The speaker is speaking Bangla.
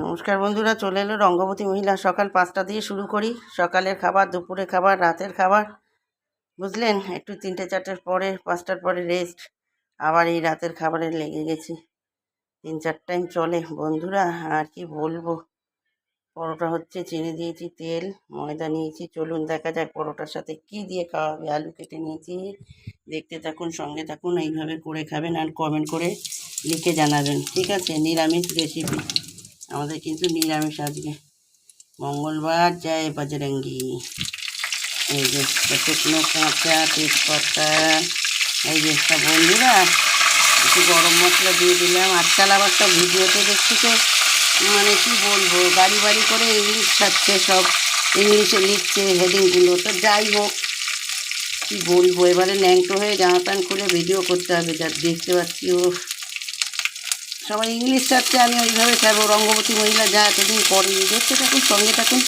নমস্কার বন্ধুরা, চলে এলো রঙ্গবতী মহিলা। সকাল 5টা দিয়ে শুরু করি। সকালের খাবার, দুপুরে খাবার, রাতের খাবার, বুঝলেন। একটু 3টে-4টের পরে, 5টার পরে রেস্ট, আবার এই রাতের খাবারে লেগে গেছি। 3-4 টাইম চলে বন্ধুরা, আর কি বলবো। পরোটা হচ্ছে, চিনি দিয়েছি, তেল ময়দা নিয়েছি। চলুন দেখা যাক পরোটার সাথে কি দিয়ে খাওয়া হবে। আলু কেটে নিয়েছি, দেখতে থাকুন, সঙ্গে থাকুন। এইভাবে করে খাবেন আর কমেন্ট করে লিখে জানাবেন, ঠিক আছে। নিরামিষ রেসিপি আমাদের, কিন্তু নিরামিষ আজকে, মঙ্গলবার। জয় বজরঙ্গি। এই যে শুকনো কাঁচা তেজপাতা, এই যে সব বন্ধুরা একটু গরম মশলা দিয়ে দিলাম। আজকাল আবার সব ভিডিওতে দেখছি তো, মানে কি বলবো, বাড়ি বাড়ি করে ইংলিশ খাচ্ছে, সব ইংলিশে লিখছে হেডিংগুলো। তো যাই হোক, কী বলবো, এবারে ন্যাংটো হয়ে জামা প্যান্ট খুলে ভিডিও করতে হবে। যা দেখতে পাচ্ছি, ও সবাই ইংলিশ চাচ্ছে, আমি ওইভাবে খাবো। রঙ্গবতী মহিলা যা এতদিন করেনি, দেখতে থাকুন, সঙ্গে থাকুন।